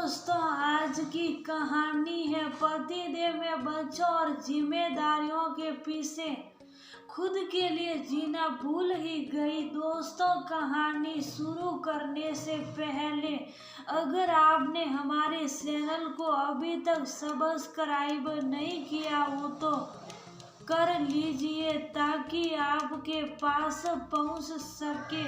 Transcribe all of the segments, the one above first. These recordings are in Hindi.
दोस्तों, आज की कहानी है पतिदेव में बच्चों और जिम्मेदारियों के पीछे खुद के लिए जीना भूल ही गई। दोस्तों, कहानी शुरू करने से पहले अगर आपने हमारे चैनल को अभी तक सब्सक्राइब नहीं किया हो तो कर लीजिए ताकि आपके पास पहुंच सके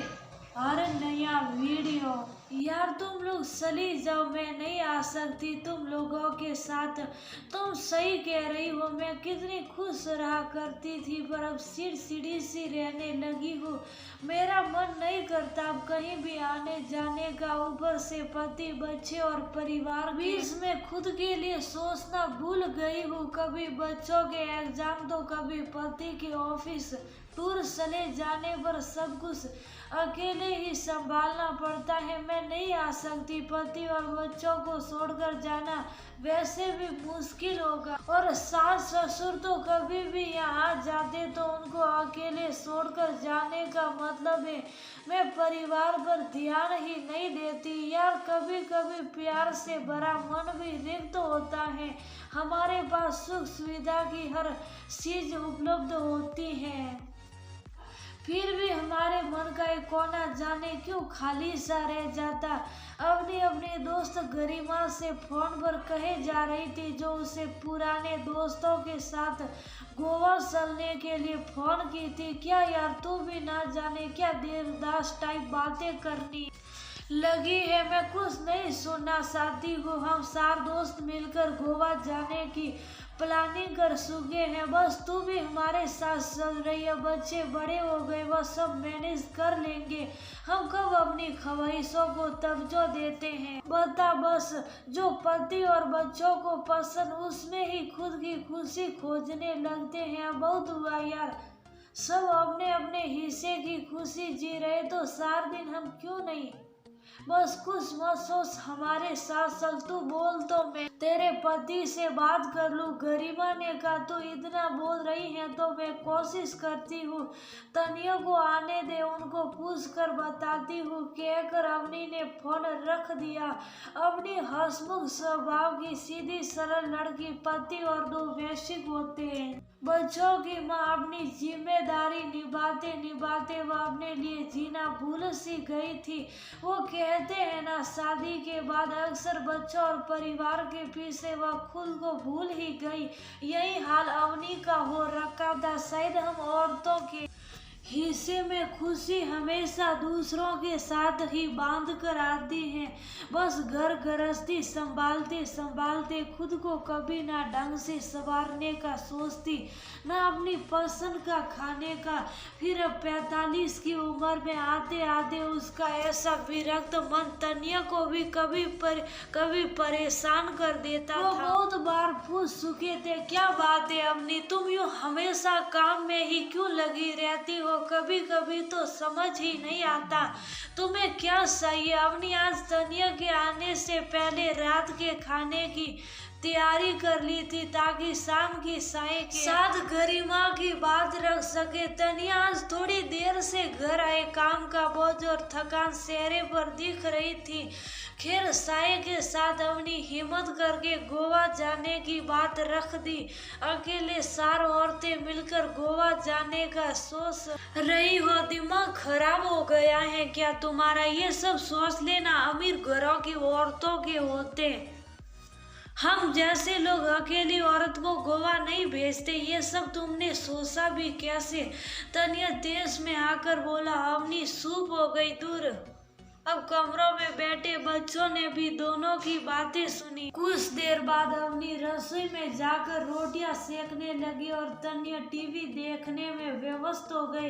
हर नया वीडियो। यार तुम लोग चली जाओ, मैं नहीं आ सकती तुम लोगों के साथ। तुम सही कह रही हो, मैं कितनी खुश रहा करती थी पर अब चिड़चिड़ी सी रहने लगी हूँ। मेरा मन नहीं करता अब कहीं भी आने जाने का। ऊपर से पति, बच्चे और परिवार बीच में खुद के लिए सोचना भूल गई हूँ। कभी बच्चों के एग्जाम तो कभी पति के ऑफिस टूर चले जाने पर सब कुछ अकेले ही संभालना पड़ता है। मैं नहीं आ सकती, पति और बच्चों को छोड़कर जाना वैसे भी मुश्किल होगा और सास ससुर तो कभी भी यहाँ जाते तो उनको अकेले छोड़कर जाने का मतलब है मैं परिवार पर ध्यान ही नहीं देती। यार कभी कभी प्यार से भरा मन भी रिक्त होता है। हमारे पास सुख सुविधा की हर चीज उपलब्ध होती है, फिर भी हमारे मन का एक कोना जाने क्यों खाली सा रह जाता। अपने दोस्त गरिमा से फोन पर कहे जा रही थी जो उसे पुराने दोस्तों के साथ गोवा चलने के लिए फोन की थी। क्या यार तू भी ना जाने क्या देवदास टाइप बातें करनी लगी है। मैं कुछ नहीं सुनना चाहती हूँ। हम सारे दोस्त मिलकर गोवा जाने की प्लानिंग कर चुके हैं, बस तू भी हमारे साथ चल रही है। बच्चे बड़े हो गए, वह सब मैनेज कर लेंगे। हम कब अपनी ख्वाहिशों को तवज्जो देते हैं बता। बस जो पति और बच्चों को पसंद उसमें ही खुद की खुशी खोजने लगते हैं। बहुत हुआ यार, सब अपने अपने हिस्से की खुशी जी रहे तो सारे दिन हम क्यों नहीं। बस कुछ मत सोच, हमारे साथ चल। तू बोल तो मैं तेरे पति से बात कर लूं। गरिमा ने कहा तू इतना बोल रही है तो मैं कोशिश करती हूँ। तनिया को आने दे, उनको पूछ कर बताती हूँ, कहकर अवनी ने फोन रख दिया। अवनी हंसमुख स्वभाव की सीधी सरल लड़की, पति और दो वैश्विक होते हैं। बच्चों की माँ अपनी जिम्मेदारी निभाते निभाते वह अपने लिए जीना भूल सी गई थी। वो कहते हैं ना, शादी के बाद अक्सर बच्चों और परिवार के पीछे वह खुद को भूल ही गई। यही हाल अवनी का हो रखा था। शायद हम औरतों के हिस्से में खुशी हमेशा दूसरों के साथ ही बांध कर आती है। बस घर गृहस्थी संभालते संभालते खुद को कभी ना ढंग से संवारने का सोचती, ना अपनी पसंद का खाने का। फिर 45 की उम्र में आते आते उसका ऐसा विरक्त मन तनिया को भी कभी परेशान कर देता था। बहुत बार पूछ चुके थे, क्या बात है अवनी, तुम यूँ हमेशा काम में ही क्यों लगी रहती हो? कभी कभी तो समझ ही नहीं आता तुम्हें क्या चाहिए। अवनी आज तनिया के आने से पहले रात के खाने की तैयारी कर ली थी ताकि शाम की चाय के साथ गरिमा की बात रख सके। तनिया आज थोड़ी देर से घर आए, काम का बोझ और थकान चेहरे पर दिख रही थी। खैर चाय के साथ अवनी हिम्मत करके गोवा जाने की बात रख दी। अकेले 4 औरतें मिलकर गोवा जाने का सोच रही हो। दिमाग खराब हो गया है क्या तुम्हारा? ये सब सोच लेना अमीर घरों की औरतों के होते। हम जैसे लोग अकेली औरत को गोवा नहीं भेजते। ये सब तुमने सोचा भी कैसे? तनिया देश में आकर बोला। अवनी चुप हो गई दूर। अब कमरों में बैठे बच्चों ने भी दोनों की बातें सुनी। कुछ देर बाद अवनी रसोई में जाकर रोटियां सेकने लगी और तनिया टीवी देखने में व्यस्त हो गई।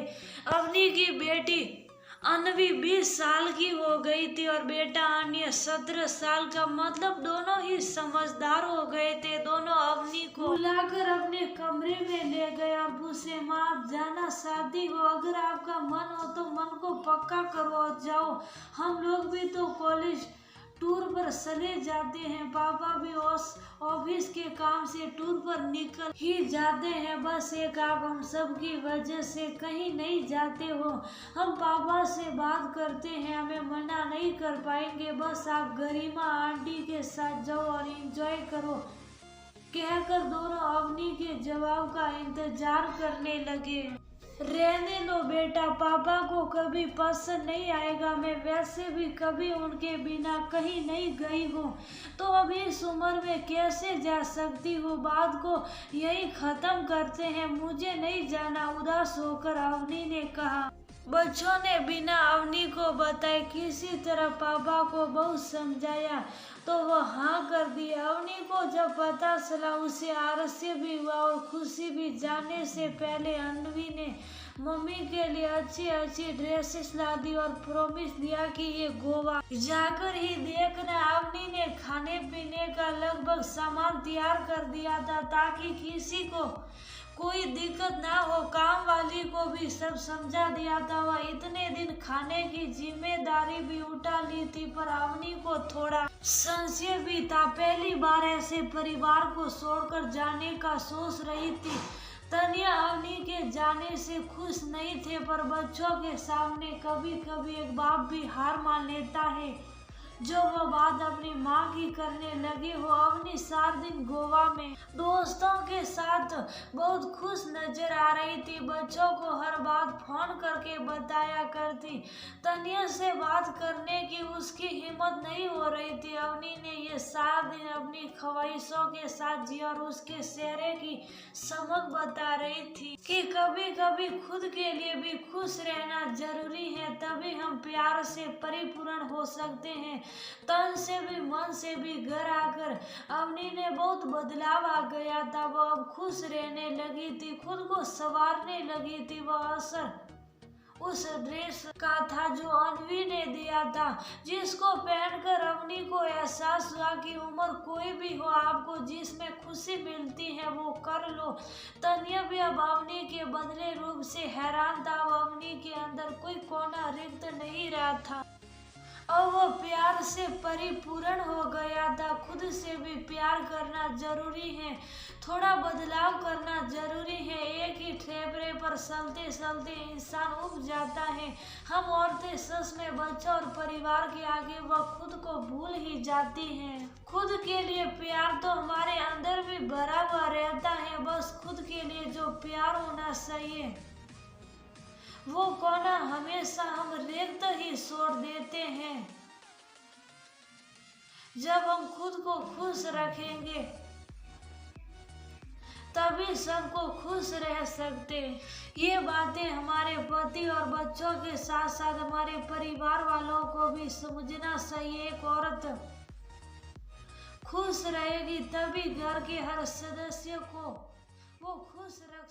अवनी की बेटी अनवी 20 साल की हो गई थी और बेटा अन्य 17 साल का। मतलब दोनों ही समझदार हो गए थे। दोनों अवनी को बुलाकर अपने कमरे में ले गए और पूछे, माँ आप जाना चाहती हो? अगर आपका मन हो तो मन को पक्का करो और जाओ। हम लोग भी तो कॉलेज टूर पर चले जाते हैं। पापा भी ऑफिस के काम से टूर पर निकल ही जाते हैं। बस एक आप हम सब की वजह से कहीं नहीं जाते हो। हम पापा से बात करते हैं, हमें मना नहीं कर पाएंगे। बस आप गरिमा आंटी के साथ जाओ और एंजॉय करो, कहकर दोनों अवनी के जवाब का इंतजार करने लगे। रहने लो बेटा, पापा को कभी पसंद नहीं आएगा। मैं वैसे भी कभी उनके बिना कहीं नहीं गई हूँ, तो अभी इस उम्र में कैसे जा सकती हूँ। बात को यही खत्म करते हैं, मुझे नहीं जाना, उदास होकर अवनी ने कहा। बच्चों ने बिना अवनी को बताए किसी तरह पापा को बहुत समझाया तो वह हाँ कर दी। अवनी को जब पता चला उसे आलस्य भी हुआ और खुशी भी। जाने से पहले अनवी ने मम्मी के लिए अच्छी अच्छी ड्रेसेस ला दी और प्रॉमिस दिया कि ये गोवा जाकर ही देखना। अवनी ने खाने पीने का लगभग सामान तैयार कर दिया था ताकि किसी को कोई दिक्कत ना हो। काम वाली को भी सब समझा दिया था। वह इतने दिन खाने की जिम्मेदारी भी उठा ली थी, पर अवनी को थोड़ा संशय भी था। पहली बार ऐसे परिवार को छोड़कर जाने का सोच रही थी। तनिया अवनी के जाने से खुश नहीं थे, पर बच्चों के सामने कभी कभी एक बाप भी हार मान लेता है। जो वह बात अपनी माँ की करने लगी हो। अवनी 7 दिन गोवा में दोस्तों के साथ बहुत खुश नजर आ रही थी। बच्चों को हर बात फोन करके बताया करती। तनिया से बात करने की उसकी हिम्मत नहीं हो रही थी। अवनी ने ये 7 दिन अपनी ख्वाहिशों के साथ जिया और उसके चेहरे की चमक बता रही थी कि कभी कभी खुद के लिए भी खुश रहना जरूरी है, तभी हम प्यार से परिपूर्ण हो सकते हैं। तन से भी मन से भी घर आकर अवनी ने बहुत बदलाव आ गया था। वो अब खुश रहने लगी थी, खुद को संवारने लगी थी। वह असर उस ड्रेस का था जो अनवी ने दिया था, जिसको पहनकर अवनी को एहसास हुआ कि उम्र कोई भी हो, आपको जिसमें खुशी मिलती है वो कर लो। तनिया भी अब अवनी के बदले रूप से हैरान था। अवनी के अंदर कोई कोना रिक्त नहीं रहा था। अब वो प्यार से परिपूर्ण हो गया था। खुद से भी प्यार करना जरूरी है, थोड़ा बदलाव करना जरूरी है। एक ही ठेपरे पर चलते चलते इंसान उब जाता है। हम औरतें सच में बच्चों और परिवार के आगे वह खुद को भूल ही जाती हैं। खुद के लिए प्यार तो हमारे अंदर भी भरा हुआ रहता है, बस खुद के लिए जो प्यार होना चाहिए वो कोना हमेशा हम रिक्त ही छोड़ देते हैं। जब हम खुद को खुश रखेंगे तभी सबको खुश रह सकते। ये बातें हमारे पति और बच्चों के साथ साथ हमारे परिवार वालों को भी समझना चाहिए। एक औरत खुश रहेगी तभी घर के हर सदस्य को वो खुश रख